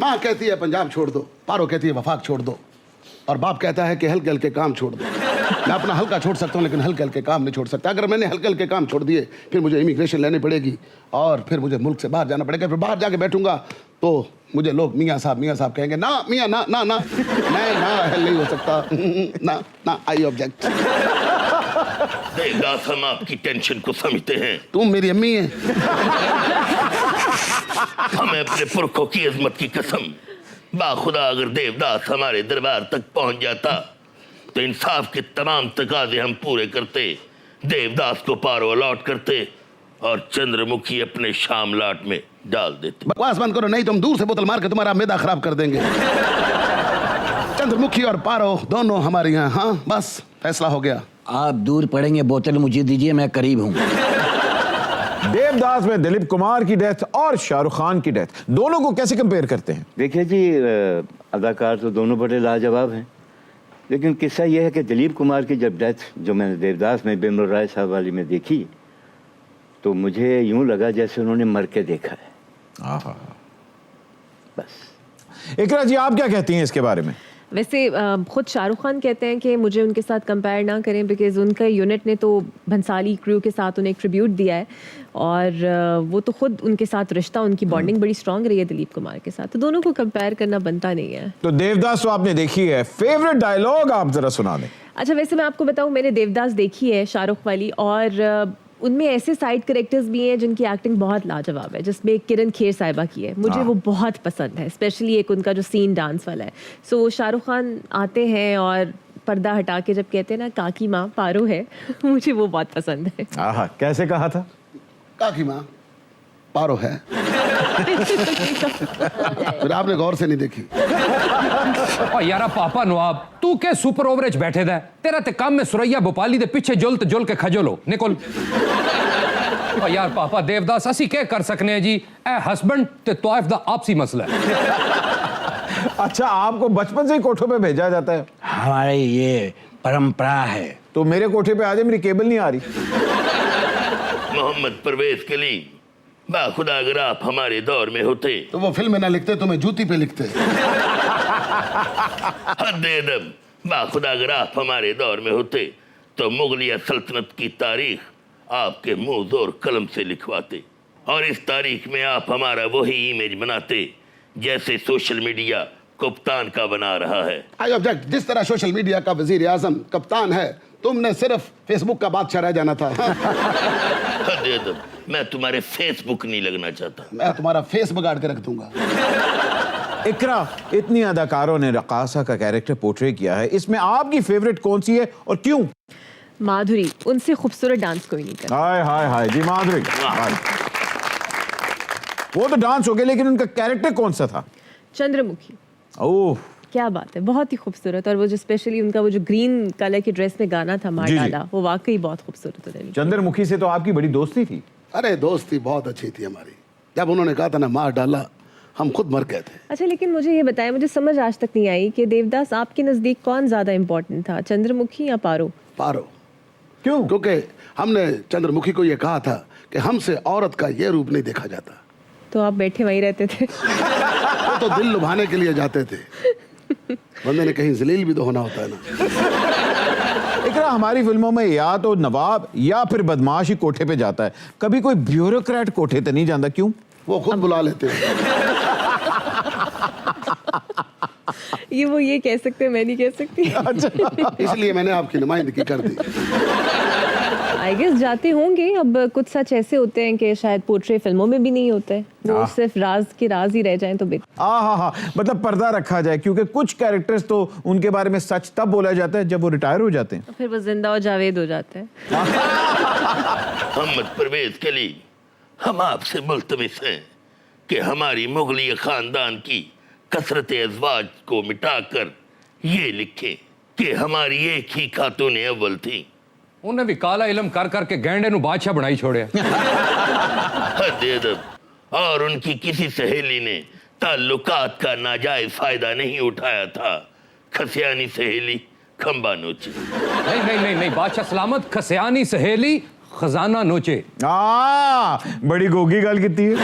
माँ कहती है पंजाब छोड़ दो, पारो कहती है वफाक छोड़ दो, और बाप कहता है कि हल्के हल्के काम छोड़ दो। मैं अपना हल्का छोड़ सकता हूँ लेकिन हल्के हल्के काम नहीं छोड़ सकता। अगर मैंने हल्के हल्के काम छोड़ दिए फिर मुझे इमिग्रेशन लेनी पड़ेगी और फिर मुझे मुल्क से बाहर जाना पड़ेगा। फिर बाहर जाके बैठूंगा तो मुझे लोग मियाँ साहब कहेंगे। ना मियाँ ना ना ना, मैं ना हल नहीं हो सकता। ना ना, आई ऑब्जेक्ट। देवदास, हम आपकी टेंशन को समझते हैं। तुम मेरी अम्मी है। हमें अपने पुरखों की अजमत की कसम, बाखुदा अगर देवदास हमारे दरबार तक पहुंच जाता तो इंसाफ के तमाम तकाजे हम पूरे करते, देवदास को पारो अलॉट करते और चंद्रमुखी अपने शामलाट में डाल देते। बकवास बंद करो नहीं तो हम दूर से बोतल मार के तुम्हारा मैदा खराब कर देंगे। चंद्रमुखी और पारो दोनों हमारे यहाँ। हाँ बस फैसला हो गया। आप दूर पड़ेंगे, बोतल मुझे दीजिए, मैं करीब हूँ। देवदास में दिलीप कुमार की डेथ और शाहरुख खान की डेथ, दोनों को कैसे कंपेयर करते हैं? देखिए जी, अदाकार तो दोनों बड़े लाजवाब हैं, लेकिन किस्सा यह है कि दिलीप कुमार की जब डेथ जो मैंने देवदास में बिमल राय साहब वाली में देखी तो मुझे यूं लगा जैसे उन्होंने मर के देखा है। बस। इकरा जी, आप क्या कहती हैं इसके बारे में? वैसे खुद शाहरुख खान कहते हैं कि मुझे उनके साथ कंपेयर ना करें, बिकॉज़ उनका यूनिट ने तो भंसाली क्रू के साथ उन्हें एक ट्रिब्यूट दिया है और वो तो खुद उनके साथ रिश्ता, उनकी बॉन्डिंग बड़ी स्ट्रांग रही है दिलीप कुमार के साथ, तो दोनों को कंपेयर करना बनता नहीं है। तो देवदास तो आपने देखी है, फेवरेट डायलॉग आप जरा सुना दें। अच्छा, वैसे मैं आपको बताऊं, मैंने देवदास देखी है शाहरुख वाली, और उनमें ऐसे साइड कैरेक्टर्स भी हैं जिनकी एक्टिंग बहुत लाजवाब है, जिसमें एक किरण खेर साहिबा की है, मुझे वो बहुत पसंद है, स्पेशली एक उनका जो सीन डांस वाला है। सो शाहरुख खान आते हैं और पर्दा हटा के जब कहते हैं ना काकी माँ पारो है, मुझे वो बहुत पसंद है। आहा, कैसे कहा था? काकी माँ पारो है। फिर आपने गौर से नहीं देखी। और यारा पापा नवाब, तू के सुपर ओवरेज बैठे दा, तेरा ते काम में सुरैया भोपाली दे पीछे जुल के खजोलो निकल। और यार पापा, देवदास असी क्या कर सकने हैं जी, ए हस्बैंड ते तौफ दा आपसी मसला है। अच्छा, आपको बचपन से ही कोठों पे भेजा जाता है? हमारे ये परंपरा है। तो मेरे कोठे पे आ जाए, मेरी केबल नहीं आ रही। मोहम्मद परवेज कलीम, बाखुदा अगर आप हमारे दौर में होते तो वो फिल्म में ना लिखते, तुम्हें जूती पे लिखते। हद-ए-अदब, बाखुदा अगर आप हमारे दौर में होते तो मुगलिया सल्तनत की तारीख आपके मुंह जोर कलम से लिखवाते और इस तारीख में आप हमारा वही इमेज बनाते जैसे सोशल मीडिया कप्तान का बना रहा है। I object. जिस तरह सोशल मीडिया का वजीर आजम कप्तान है, तुमने सिर्फ फेसबुक का बादशाह रह जाना था। हद-ए-अदब, मैं तुम्हारे फेसबुक नहीं लगना चाहता। मैं तुम्हारा फेस बिगाड़ के रख दूंगा। इकरा, इतनी अदाकारों ने रकासा का कैरेक्टर पोर्ट्रे किया है, इसमें आपकी फेवरेट कौन सी है और क्यों? माधुरी, उनसे खूबसूरत डांस कोई नहीं करता। हाय हाय हाय जी, माधुरी। वो तो डांस हो गया, लेकिन उनका कैरेक्टर कौन सा था? चंद्रमुखी। ओह, क्या बात है, बहुत ही खूबसूरत। और वो जो स्पेशली उनका वो जो ग्रीन कलर की ड्रेस में गाना था मार जी, जी। डाला, वो वाकई बहुत खूबसूरत है। चंद्रमुखी से तो आपकी बड़ी दोस्ती थी। अरे दोस्ती बहुत अच्छी थी हमारी। जब उन्होंने कहा था ना मार डाला, हम खुद मर गए थे। अच्छा, लेकिन मुझे ये बताएं, मुझे समझ आज तक नहीं आई कि देवदास आपके नज़दीक कौन ज़्यादा इम्पोर्टेंट था, चंद्रमुखी या पारो? पारो। क्यों? क्योंकि हमने चंद्रमुखी को ये कहा था कि हमसे औरत का ये रूप नहीं देखा जाता। तो आप बैठे वहीं रहते थे? वो तो दिल लुभाने के लिए जाते थे, बंदे ने कहीं जलील भी तो होना होता है ना। इकरा, हमारी फिल्मों में या तो नवाब या फिर बदमाश ही कोठे पे जाता है, कभी कोई ब्यूरोक्रेट कोठे पे नहीं जाता, क्यों? वो खुद बुला लेते हैं। वो ये कह सकते हैं, मैं नहीं कह सकती। अच्छा, इसलिए मैंने आपकी नुमाइंदगी कर दी। आई गेस जाते होंगे। अब कुछ सच ऐसे होते हैं कि शायद पोर्ट्रे फिल्मों में भी नहीं होते हैं, वो सिर्फ राज के राज ही रह जाएं तो बेहतर। हाँ, मतलब पर्दा रखा जाए, क्योंकि कुछ कैरेक्टर्स तो उनके बारे में सच तब बोला जाता है जब वो रिटायर हो जाते हैं। फिर वो जिंदा और जावेद हो जाते हैं। मोहम्मद परवेज कलीम, हम आपसे मुल्तमिस हैं कि हमारी मुगलिया खानदान की कसरत अज़वाज को मिटाकर ये लिखें कि हमारी एक ही खातून अव्वल थी। उन्हें भी काला इलम कर करके गैंडे नु बादशाह बनाई छोड़े। हद-ए-अदब, और उनकी किसी सहेली ने ताल्लुकात का नाजायज फायदा नहीं उठाया था। खसियानी सहेली खंबा नोचे। नहीं, बादशाह सलामत, खसियानी सहेली खजाना नोचे। बड़ी गोगी गल की है।